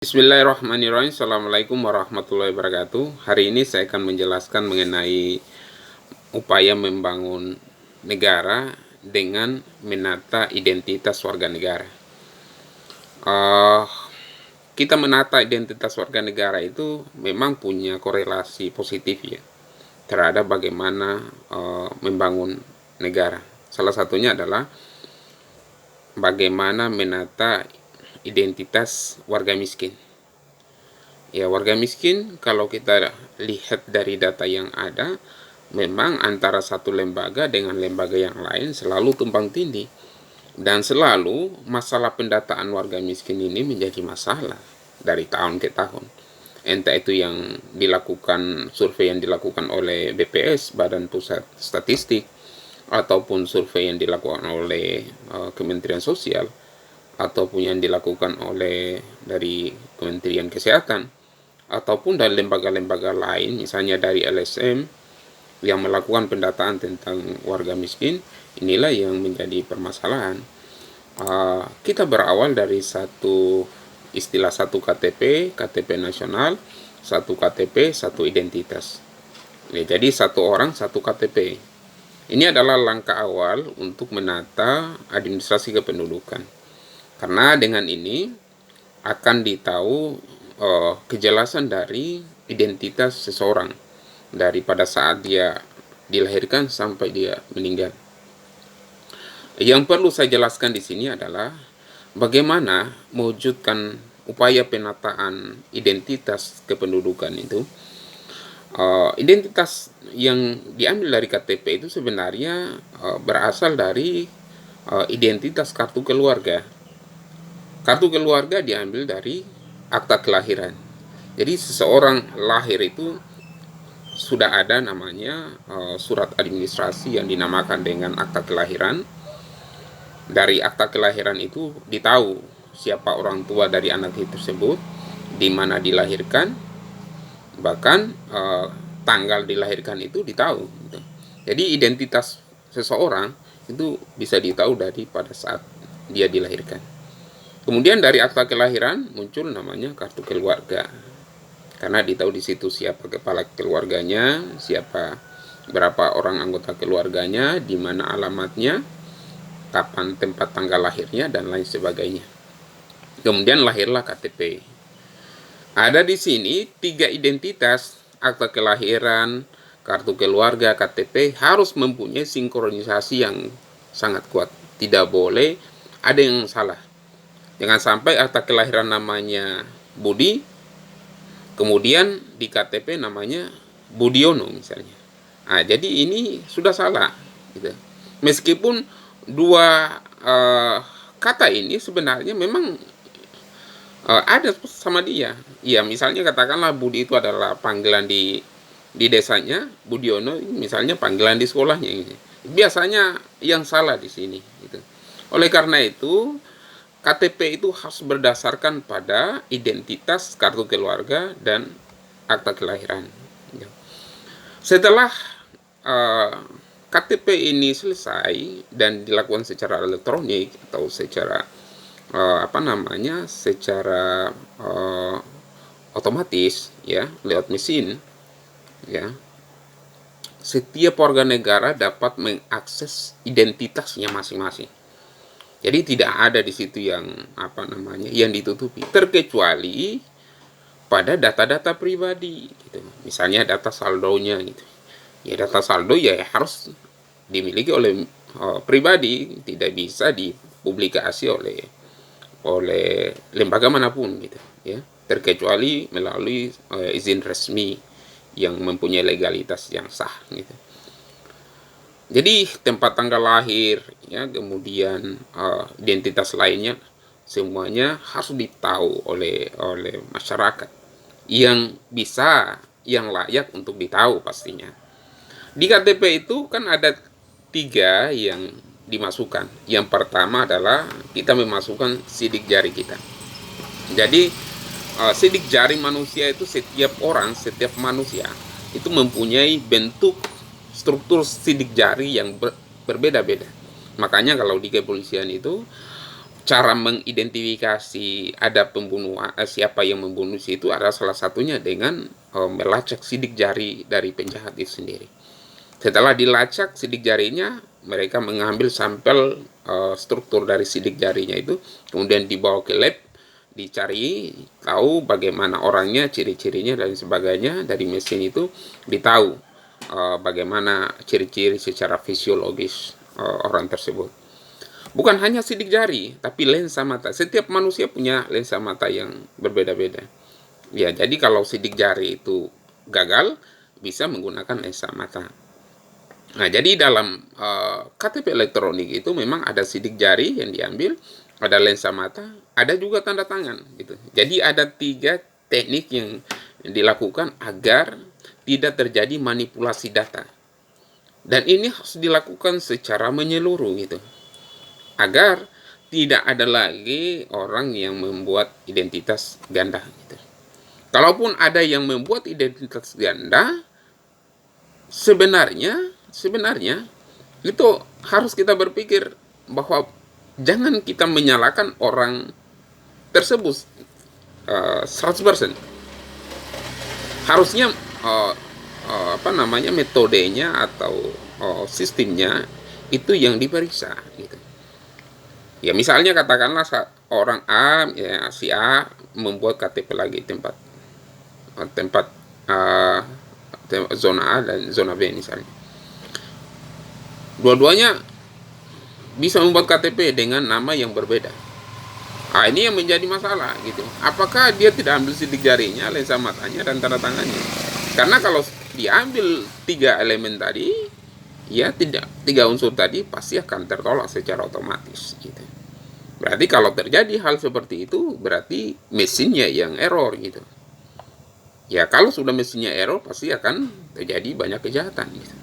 Bismillahirrahmanirrahim. Assalamualaikum warahmatullahi wabarakatuh. Hari ini saya akan menjelaskan mengenai upaya membangun negara dengan menata identitas warga negara. Kita menata identitas warga negara itu memang punya korelasi positif ya terhadap bagaimana membangun negara. Salah satunya adalah bagaimana menata identitas warga miskin. Ya, warga miskin kalau kita lihat dari data yang ada, memang antara satu lembaga dengan lembaga yang lain selalu tumpang tindih. Dan selalu masalah pendataan warga miskin ini menjadi masalah dari tahun ke tahun. Entah itu yang dilakukan, survei yang dilakukan oleh BPS, Badan Pusat Statistik, ataupun survei yang dilakukan oleh Kementerian Sosial, ataupun yang dilakukan oleh dari Kementerian Kesehatan, ataupun dari lembaga-lembaga lain, misalnya dari LSM yang melakukan pendataan tentang warga miskin. Inilah yang menjadi permasalahan. Kita berawal dari satu istilah satu KTP, KTP nasional, satu KTP, satu identitas. Ya, jadi satu orang, satu KTP. Ini adalah langkah awal untuk menata administrasi kependudukan. Karena dengan ini akan ditahu kejelasan dari identitas seseorang dari pada saat dia dilahirkan sampai dia meninggal. Yang perlu saya jelaskan di sini adalah bagaimana mewujudkan upaya penataan identitas kependudukan itu. Identitas yang diambil dari KTP itu sebenarnya berasal dari identitas kartu keluarga. Kartu keluarga diambil dari akta kelahiran. Jadi seseorang lahir itu sudah ada namanya surat administrasi yang dinamakan dengan akta kelahiran. Dari akta kelahiran itu ditahu siapa orang tua dari anak itu tersebut, di mana dilahirkan, bahkan tanggal dilahirkan itu ditahu. Jadi identitas seseorang itu bisa ditahu dari pada saat dia dilahirkan. Kemudian dari akta kelahiran muncul namanya kartu keluarga. Karena ditahu di situ siapa kepala keluarganya, siapa berapa orang anggota keluarganya, di mana alamatnya, kapan tempat tanggal lahirnya, dan lain sebagainya. Kemudian lahirlah KTP. Ada di sini 3 identitas, akta kelahiran, kartu keluarga, KTP harus mempunyai sinkronisasi yang sangat kuat. Tidak boleh ada yang salah. Jangan sampai akta kelahiran namanya Budi, kemudian di KTP namanya Budiono misalnya. Nah, jadi ini sudah salah. Gitu. Meskipun dua kata ini sebenarnya memang ada sama dia. Ya, misalnya katakanlah Budi itu adalah panggilan di desanya, Budiono misalnya panggilan di sekolahnya. Gitu. Biasanya yang salah di sini. Gitu. Oleh karena itu, KTP itu harus berdasarkan pada identitas kartu keluarga dan akta kelahiran. Setelah KTP ini selesai dan dilakukan secara elektronik atau secara secara otomatis ya, lewat mesin ya, setiap warga negara dapat mengakses identitasnya masing-masing. Jadi tidak ada di situ yang yang ditutupi, terkecuali pada data-data pribadi gitu. Misalnya data saldonya gitu. Ya, data saldo ya harus dimiliki oleh pribadi, tidak bisa dipublikasi oleh lembaga manapun gitu ya, terkecuali melalui izin resmi yang mempunyai legalitas yang sah gitu. Jadi tempat tanggal lahir, ya, kemudian identitas lainnya, semuanya harus ditahu oleh masyarakat yang bisa, yang layak untuk ditahu pastinya. Di KTP itu kan ada 3 yang dimasukkan. Yang pertama adalah kita memasukkan sidik jari kita. Jadi sidik jari manusia itu setiap manusia itu mempunyai bentuk struktur sidik jari yang berbeda-beda. Makanya kalau di kepolisian itu cara mengidentifikasi ada pembunuh, siapa yang membunuh itu adalah salah satunya dengan melacak sidik jari dari penjahat itu sendiri. Setelah dilacak sidik jarinya, mereka mengambil sampel struktur dari sidik jarinya itu, kemudian dibawa ke lab, dicari tahu bagaimana orangnya, ciri-cirinya dan sebagainya. Dari mesin itu ditahu bagaimana ciri-ciri secara fisiologis orang tersebut. Bukan hanya sidik jari, tapi lensa mata. Setiap manusia punya lensa mata yang berbeda-beda. Ya, jadi kalau sidik jari itu gagal, bisa menggunakan lensa mata. Nah, jadi dalam KTP elektronik itu memang ada sidik jari yang diambil, ada lensa mata, ada juga tanda tangan gitu. Jadi ada 3 teknik yang dilakukan agar tidak terjadi manipulasi data. Dan ini harus dilakukan secara menyeluruh gitu, agar tidak ada lagi orang yang membuat identitas ganda gitu. Kalaupun ada yang membuat identitas ganda, sebenarnya itu harus kita berpikir bahwa jangan kita menyalahkan orang tersebut 100%. Harusnya metodenya atau sistemnya itu yang diperiksa gitu. Ya misalnya katakanlah orang A, ya si A membuat KTP lagi tempat zona A dan zona B misalnya. Dua-duanya bisa membuat KTP dengan nama yang berbeda. Ah, ini yang menjadi masalah gitu. Apakah dia tidak ambil sidik jarinya, lensa matanya dan tanda tangannya? Karena kalau diambil 3 elemen tadi, ya tidak 3 unsur tadi pasti akan tertolak secara otomatis gitu. Berarti kalau terjadi hal seperti itu, berarti mesinnya yang error gitu. Ya kalau sudah mesinnya error, pasti akan terjadi banyak kejahatan gitu.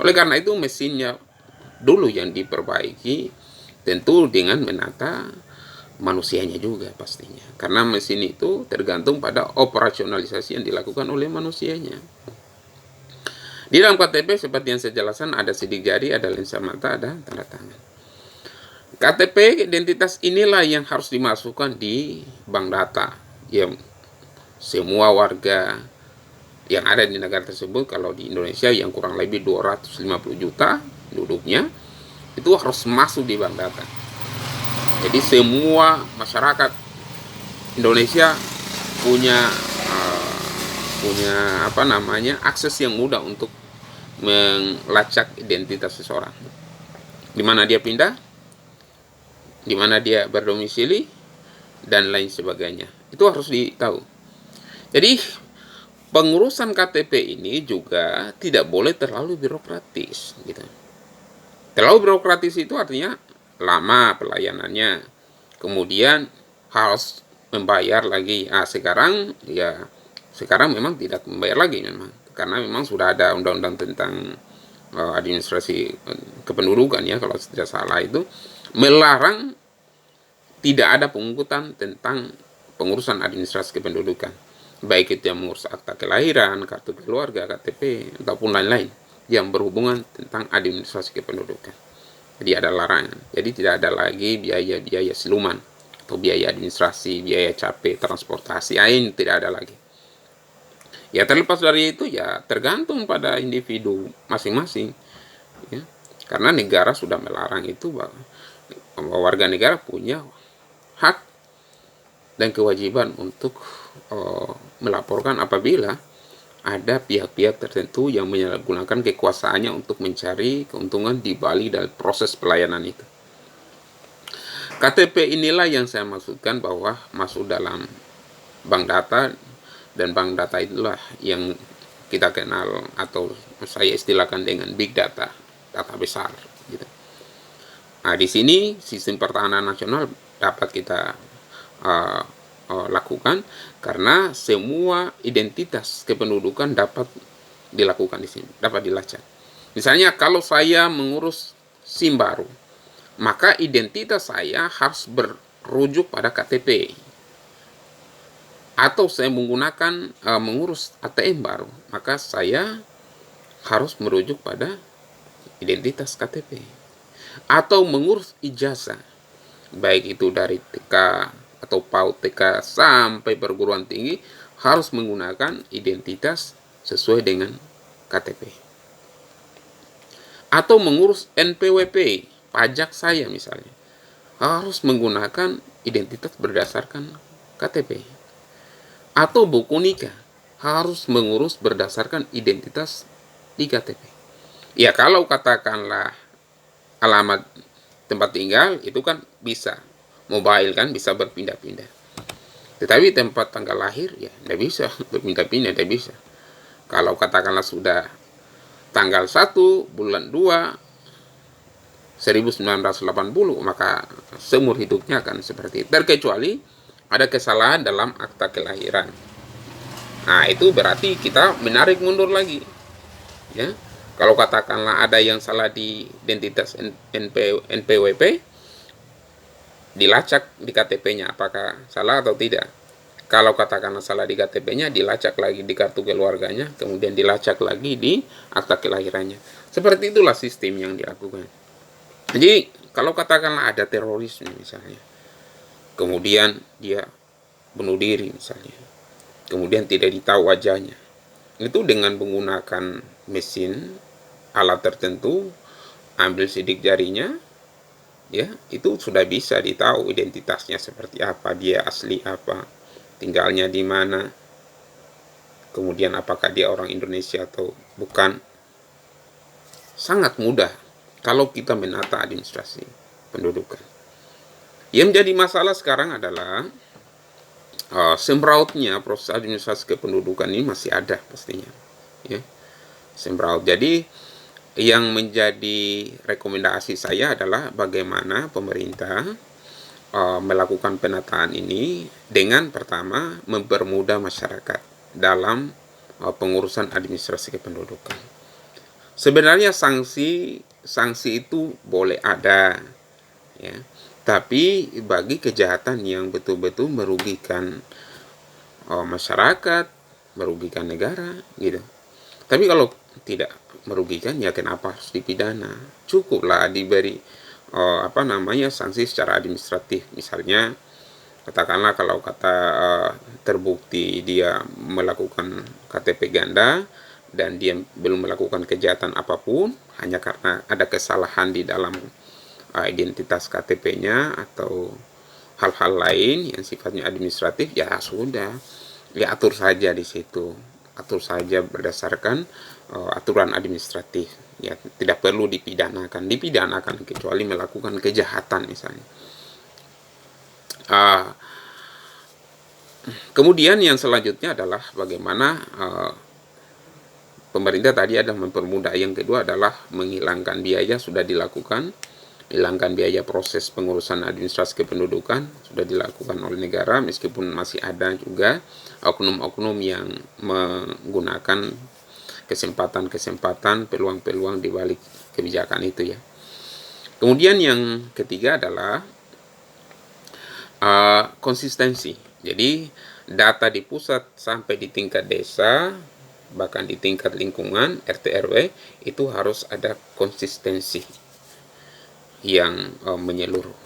Oleh karena itu mesinnya dulu yang diperbaiki, tentu dengan menata manusianya juga pastinya. Karena mesin itu tergantung pada operasionalisasi yang dilakukan oleh manusianya. Di dalam KTP seperti yang saya jelaskan, ada sidik jari, ada lensa mata, ada tanda tangan. KTP identitas inilah yang harus dimasukkan di bank data. Ya, semua warga yang ada di negara tersebut, kalau di Indonesia yang kurang lebih 250 juta penduduknya, itu harus masuk di bank data. Jadi semua masyarakat Indonesia punya akses yang mudah untuk melacak identitas seseorang. Di mana dia pindah, di mana dia berdomisili, dan lain sebagainya. Itu harus ditahu. Jadi pengurusan KTP ini juga tidak boleh terlalu birokratis gitu. Terlalu birokratis itu artinya lama pelayanannya, kemudian harus membayar lagi. Sekarang memang tidak membayar lagi memang, karena memang sudah ada undang-undang tentang administrasi kependudukan ya, kalau tidak salah, itu melarang tidak ada pungutan tentang pengurusan administrasi kependudukan, baik itu yang mengurus akta kelahiran, kartu keluarga, KTP, ataupun lain-lain yang berhubungan tentang administrasi kependudukan. Jadi ada larangan. Jadi tidak ada lagi biaya-biaya siluman atau biaya administrasi, biaya capek, transportasi, ini tidak ada lagi. Ya terlepas dari itu ya tergantung pada individu masing-masing ya. Karena negara sudah melarang itu, bahwa warga negara punya hak dan kewajiban untuk melaporkan apabila ada pihak-pihak tertentu yang menyalahgunakan kekuasaannya untuk mencari keuntungan di balik dari proses pelayanan itu. KTP inilah yang saya maksudkan bahwa masuk dalam bank data, dan bank data itulah yang kita kenal atau saya istilahkan dengan big data, data besar gitu. Nah, di sini sistem pertahanan nasional dapat kita lakukan karena semua identitas kependudukan dapat dilakukan di sini, dapat dilacak. Misalnya kalau saya mengurus SIM baru, maka identitas saya harus berujuk pada KTP. Atau saya menggunakan mengurus ATM baru, maka saya harus merujuk pada identitas KTP. Atau mengurus ijazah, baik itu dari TK atau PAUD, TK sampai perguruan tinggi, harus menggunakan identitas sesuai dengan KTP. Atau mengurus NPWP, pajak saya misalnya, harus menggunakan identitas berdasarkan KTP. Atau buku nikah, harus mengurus berdasarkan identitas di KTP. Ya kalau katakanlah alamat tempat tinggal itu kan bisa mobile, kan bisa berpindah-pindah. Tetapi tempat tanggal lahir ya tidak bisa berpindah-pindah, tidak bisa. Kalau katakanlah sudah tanggal 1 bulan 2 1980, maka seumur hidupnya akan seperti itu, terkecuali ada kesalahan dalam akta kelahiran. Nah itu berarti kita menarik mundur lagi, ya. Kalau katakanlah ada yang salah di identitas NPWP, dilacak di KTP-nya apakah salah atau tidak. Kalau katakanlah salah di KTP-nya, dilacak lagi di kartu keluarganya, kemudian dilacak lagi di akta kelahirannya. Seperti itulah sistem yang dilakukan. Jadi kalau katakanlah ada terorisme misalnya, kemudian dia bunuh diri misalnya, kemudian tidak ditahu wajahnya, itu dengan menggunakan mesin alat tertentu, ambil sidik jarinya, ya itu sudah bisa ditahu identitasnya seperti apa, dia asli apa, tinggalnya di mana, kemudian apakah dia orang Indonesia atau bukan. Sangat mudah kalau kita menata administrasi pendudukan. Yang menjadi masalah sekarang adalah semrautnya proses administrasi kependudukan ini masih ada pastinya, ya, semraut. Jadi yang menjadi rekomendasi saya adalah bagaimana pemerintah melakukan penataan ini dengan pertama mempermudah masyarakat dalam pengurusan administrasi kependudukan. Sebenarnya sanksi itu boleh ada, ya, tapi bagi kejahatan yang betul-betul merugikan masyarakat, merugikan negara, gitu. Tapi kalau tidak merugikan, ya kenapa harus dipidana? Cukuplah diberi sanksi secara administratif. Misalnya katakanlah kalau terbukti dia melakukan KTP ganda dan dia belum melakukan kejahatan apapun, hanya karena ada kesalahan di dalam identitas KTP-nya atau hal-hal lain yang sifatnya administratif, ya sudah, ya atur saja di situ, atur saja berdasarkan aturan administratif. Ya tidak perlu dipidanakan kecuali melakukan kejahatan misalnya. Kemudian yang selanjutnya adalah bagaimana pemerintah tadi adalah mempermudah. Yang kedua adalah menghilangkan biaya, sudah dilakukan. Hilangkan biaya proses pengurusan administrasi kependudukan sudah dilakukan oleh negara, meskipun masih ada juga oknum-oknum yang menggunakan kesempatan-kesempatan, peluang-peluang di balik kebijakan itu, ya. Kemudian yang ketiga adalah konsistensi. Jadi data di pusat sampai di tingkat desa, bahkan di tingkat lingkungan RT RW itu harus ada konsistensi yang menyeluruh.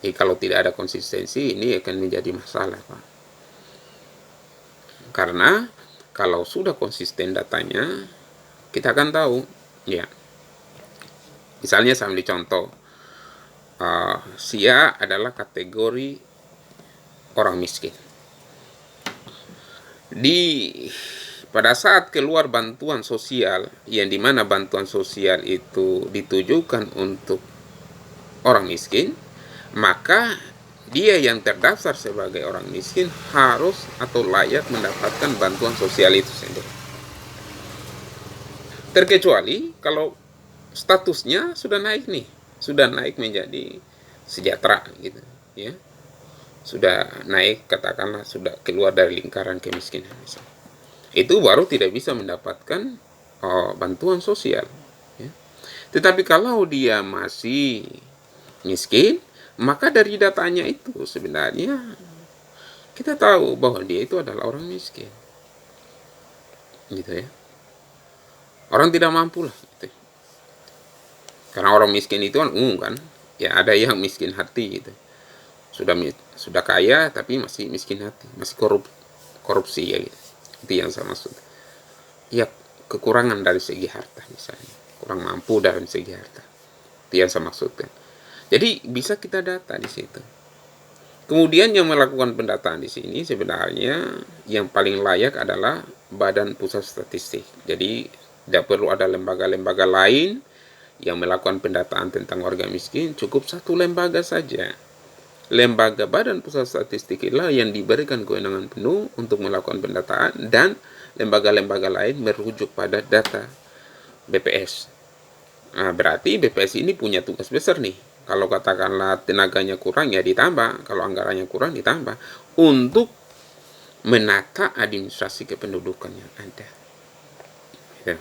Jadi kalau tidak ada konsistensi, ini akan menjadi masalah, Pak. Karena kalau sudah konsisten datanya, kita akan tahu, ya. Misalnya saya ambil contoh, Sia adalah kategori orang miskin. Pada saat keluar bantuan sosial, yang dimana bantuan sosial itu ditujukan untuk orang miskin, maka dia yang terdaftar sebagai orang miskin harus atau layak mendapatkan bantuan sosial itu sendiri. Terkecuali kalau statusnya sudah naik nih, sudah naik menjadi sejahtera gitu, ya. Sudah naik, katakanlah sudah keluar dari lingkaran kemiskinan misalnya. Itu baru tidak bisa mendapatkan bantuan sosial, ya. Tetapi kalau dia masih miskin, maka dari datanya itu sebenarnya kita tahu bahwa dia itu adalah orang miskin, gitu ya. Orang tidak mampu lah, gitu. Karena orang miskin itu kan umum, kan, Ya ada yang miskin hati gitu. Sudah kaya tapi masih miskin hati, masih korupsi ya gitu. Itu yang saya maksud. Ya kekurangan dari segi harta misalnya, kurang mampu dari segi harta. Itu yang saya maksudkan. Jadi bisa kita data di situ. Kemudian yang melakukan pendataan di sini sebenarnya yang paling layak adalah Badan Pusat Statistik. Jadi tidak perlu ada lembaga-lembaga lain yang melakukan pendataan tentang warga miskin, cukup satu lembaga saja. Lembaga Badan Pusat Statistik itulah yang diberikan kewenangan penuh untuk melakukan pendataan, dan lembaga-lembaga lain merujuk pada data BPS. Nah, berarti BPS ini punya tugas besar nih. Kalau katakanlah tenaganya kurang ya ditambah, kalau anggarannya kurang ditambah untuk menata administrasi kependudukan yang ada. Ya.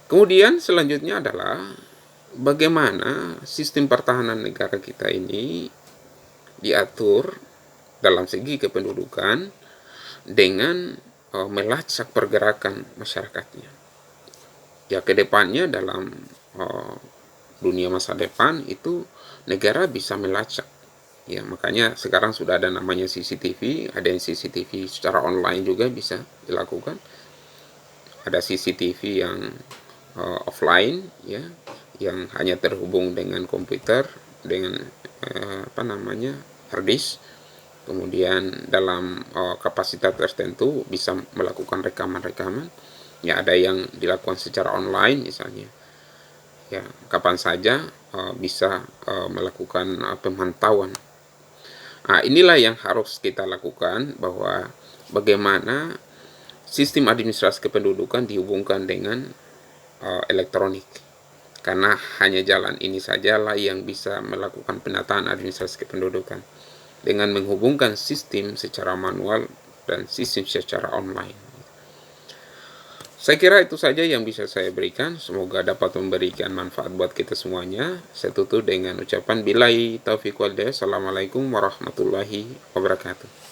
Kemudian selanjutnya adalah bagaimana sistem pertahanan negara kita ini diatur dalam segi kependudukan dengan melacak pergerakan masyarakatnya. Ya kedepannya dalam dunia masa depan itu negara bisa melacak. Ya makanya sekarang sudah ada namanya CCTV, ada yang CCTV secara online juga bisa dilakukan. Ada CCTV yang offline ya, yang hanya terhubung dengan komputer dengan hard disk. Kemudian dalam kapasitas tertentu bisa melakukan rekaman-rekaman. Ya ada yang dilakukan secara online misalnya. Ya kapan saja bisa melakukan pemantauan. Nah, inilah yang harus kita lakukan, bahwa bagaimana sistem administrasi kependudukan dihubungkan dengan elektronik. Karena hanya jalan ini sajalah yang bisa melakukan penataan administrasi kependudukan dengan menghubungkan sistem secara manual dan sistem secara online. Saya kira itu saja yang bisa saya berikan. Semoga dapat memberikan manfaat buat kita semuanya. Saya tutup dengan ucapan billahi taufiq wal hidayah. Assalamualaikum warahmatullahi wabarakatuh.